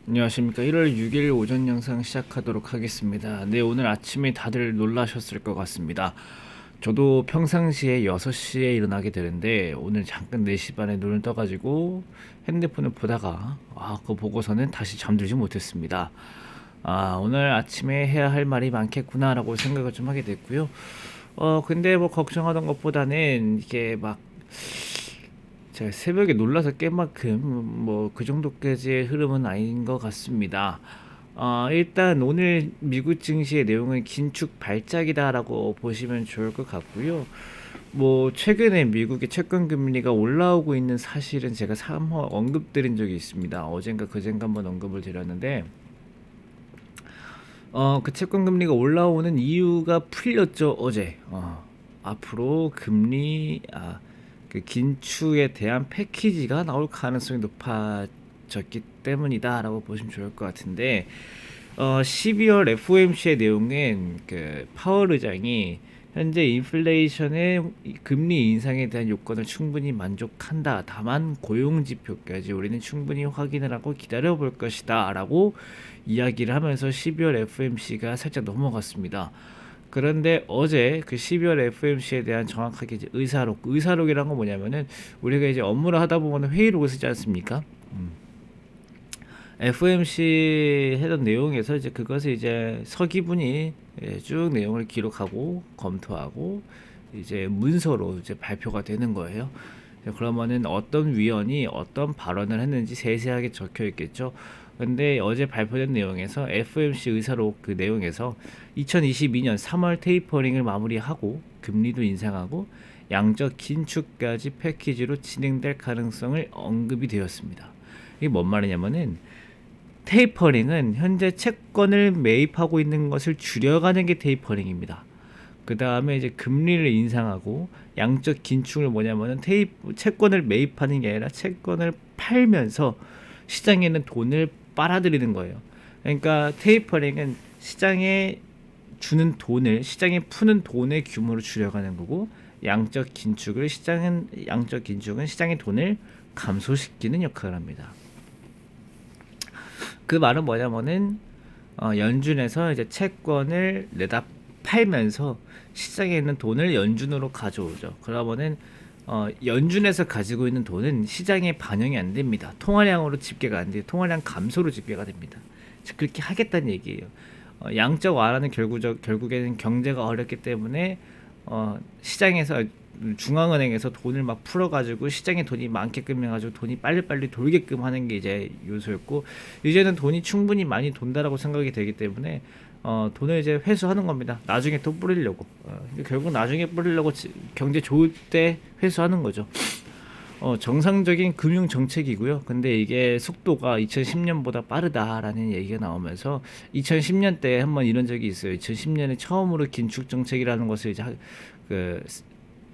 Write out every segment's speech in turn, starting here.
안녕하십니까. 1월 6일 오전 영상 시작하도록 하겠습니다. 네, 오늘 아침에 다들 놀라셨을 것 같습니다. 저도 평상시에 6시에 일어나게 되는데 오늘 잠깐 4시 반에 눈을 떠가지고 핸드폰을 보다가 그거 보고서는 다시 잠들지 못했습니다. 오늘 아침에 해야 할 말이 많겠구나라고 생각을 좀 하게 됐고요. 근데 뭐 걱정하던 것보다는 이게 막 제가 새벽에 놀라서 깬 만큼 뭐 그 정도까지의 흐름은 아닌 것 같습니다. 일단 오늘 미국 증시의 내용은 긴축 발작이다라고 보시면 좋을 것 같고요. 뭐 최근에 미국의 채권 금리가 올라오고 있는 사실은 제가 3화 언급드린 적이 있습니다. 어젠가 그젠가 한번 언급을 드렸는데 그 채권 금리가 올라오는 이유가 풀렸죠, 어제. 앞으로 그 긴축에 대한 패키지가 나올 가능성이 높아졌기 때문이다라고 보시면 좋을 것 같은데, 12월 FOMC의 내용은 그 파월 의장이 현재 인플레이션의 금리 인상에 대한 요건을 충분히 만족한다. 다만 고용 지표까지 우리는 충분히 확인을 하고 기다려 볼 것이다라고 이야기를 하면서 12월 FOMC가 살짝 넘어갔습니다. 그런데 어제 그 12월 FOMC에 대한 정확하게 이제 의사록이란 건 뭐냐면은 우리가 이제 업무를 하다 보면 회의록을 쓰지 않습니까? FOMC 했던 내용에서 이제 그것을 이제 서기분이 쭉 내용을 기록하고 검토하고 이제 문서로 이제 발표가 되는 거예요. 그러면은 어떤 위원이 어떤 발언을 했는지 세세하게 적혀 있겠죠. 근데 어제 발표된 내용에서 FOMC 의사록 그 내용에서 2022년 3월 테이퍼링을 마무리하고 금리도 인상하고 양적 긴축까지 패키지로 진행될 가능성을 언급이 되었습니다. 이게 뭔 말이냐면은 테이퍼링은 현재 채권을 매입하고 있는 것을 줄여가는 게 테이퍼링입니다. 그 다음에 이제 금리를 인상하고 양적 긴축을 뭐냐면은 채권을 매입하는 게 아니라 채권을 팔면서 시장에 있는 돈을 빨아들이는 거예요. 그러니까 테이퍼링은 시장에 푸는 돈의 규모를 줄여가는 거고, 양적 긴축은 시장의 돈을 감소시키는 역할을 합니다. 그 말은 뭐냐면은 연준에서 이제 채권을 내다 팔면서 시장에 있는 돈을 연준으로 가져오죠. 그러면은 연준에서 가지고 있는 돈은 시장에 반영이 안 됩니다. 통화량으로 집계가 안 돼요. 통화량 감소로 집계가 됩니다. 즉 그렇게 하겠다는 얘기예요. 양적 완화는 결국에는 경제가 어렵기 때문에 시장에서 중앙은행에서 돈을 막 풀어가지고 시장에 돈이 많게끔 해가지고 돈이 빨리빨리 돌게끔 하는 게 이제 요소였고, 이제는 돈이 충분히 많이 돈다라고 생각이 되기 때문에 돈을 이제 회수하는 겁니다. 나중에 또 뿌리려고. 결국 나중에 뿌리려고 경제 좋을 때 회수하는 거죠. 정상적인 금융 정책이고요. 근데 이게 속도가 2010년보다 빠르다라는 얘기가 나오면서 2010년 때 한번 이런 적이 있어요. 2010년에 처음으로 긴축 정책이라는 것을 이제 그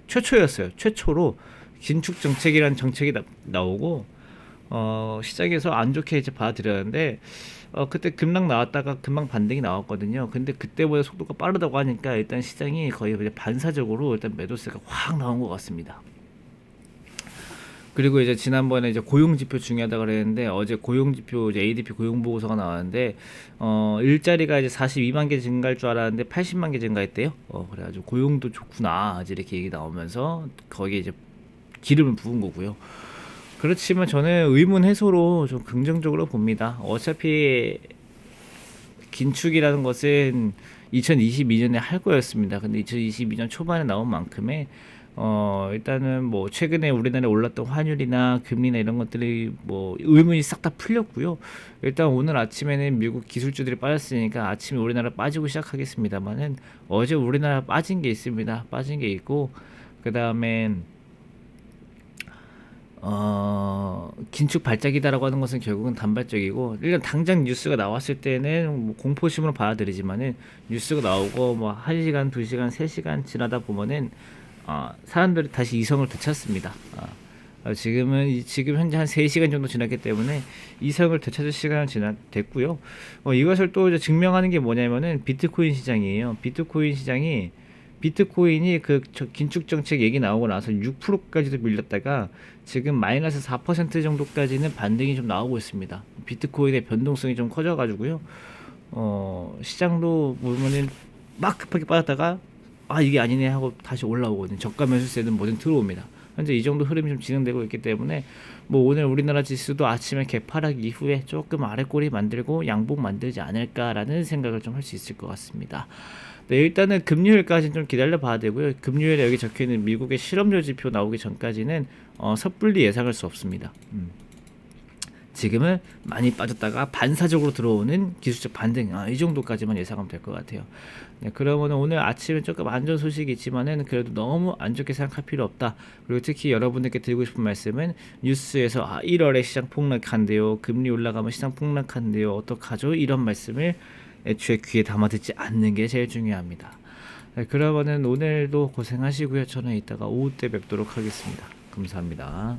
최초였어요. 최초로 긴축 정책이라는 정책이 나오고 시장에서 안 좋게 이제 받아들였는데 그때 급락 나왔다가 금방 반등이 나왔거든요. 근데 그때보다 속도가 빠르다고 하니까 일단 시장이 거의 반사적으로 일단 매도세가 확 나온 것 같습니다. 그리고 이제 지난번에 이제 고용 지표 중요하다 그랬는데 어제 고용 지표 이제 ADP 고용 보고서가 나왔는데 일자리가 이제 42만 개 증가할 줄 알았는데 80만 개 증가했대요. 그래가지고 고용도 좋구나 이제 이렇게 얘기 나오면서 거기에 이제 기름을 부은 거고요. 그렇지만 저는 의문 해소로 좀 긍정적으로 봅니다. 어차피 긴축이라는 것은 2022년에 할 거였습니다. 근데 2022년 초반에 나온 만큼의 일단은 뭐 최근에 우리나라에 올랐던 환율이나 금리나 이런 것들이 뭐 의문이 싹 다 풀렸고요. 일단 오늘 아침에는 미국 기술주들이 빠졌으니까 아침에 우리나라 빠지고 시작하겠습니다만은 어제 우리나라 빠진 게 있습니다. 빠진 게 있고, 그 다음에 긴축 발작이다라고 하는 것은 결국은 단발적이고, 일단 당장 뉴스가 나왔을 때는 뭐 공포심으로 받아들이지만은 뉴스가 나오고 뭐 1시간, 2시간, 3시간 지나다 보면은 사람들이 다시 이성을 되찾습니다. 지금 현재 한 3시간 정도 지났기 때문에 이성을 되찾을 시간은 됐고요. 이것을 또 이제 증명하는 게 뭐냐면은 비트코인 시장이에요. 비트코인 시장이 비트코인이 긴축 정책 얘기 나오고 나서 6%까지도 밀렸다가 지금 마이너스 4% 정도까지는 반등이 좀 나오고 있습니다. 비트코인의 변동성이 좀 커져가지고요. 시장도 보면은 막 급하게 빠졌다가 이게 아니네 하고 다시 올라오거든요. 저가 매수세는 뭐든 들어옵니다. 현재 이 정도 흐름이 좀 진행되고 있기 때문에 뭐 오늘 우리나라 지수도 아침에 개파락 이후에 조금 아래 꼬리 만들고 양봉 만들지 않을까라는 생각을 좀 할 수 있을 것 같습니다. 네, 일단은 금요일까지는 좀 기다려 봐야 되고요. 금요일에 여기 적혀있는 미국의 실업률 지표 나오기 전까지는 섣불리 예상할 수 없습니다. 지금은 많이 빠졌다가 반사적으로 들어오는 기술적 반등, 이 정도까지만 예상하면 될 것 같아요. 네, 그러면 오늘 아침에 조금 안 좋은 소식이 있지만은 그래도 너무 안 좋게 생각할 필요 없다. 그리고 특히 여러분들께 드리고 싶은 말씀은 뉴스에서 1월에 시장 폭락한대요, 금리 올라가면 시장 폭락한대요, 어떡하죠? 이런 말씀을 애초에 귀에 담아 듣지 않는 게 제일 중요합니다. 네, 그러면은 오늘도 고생하시고요. 저는 이따가 오후 때 뵙도록 하겠습니다. 감사합니다.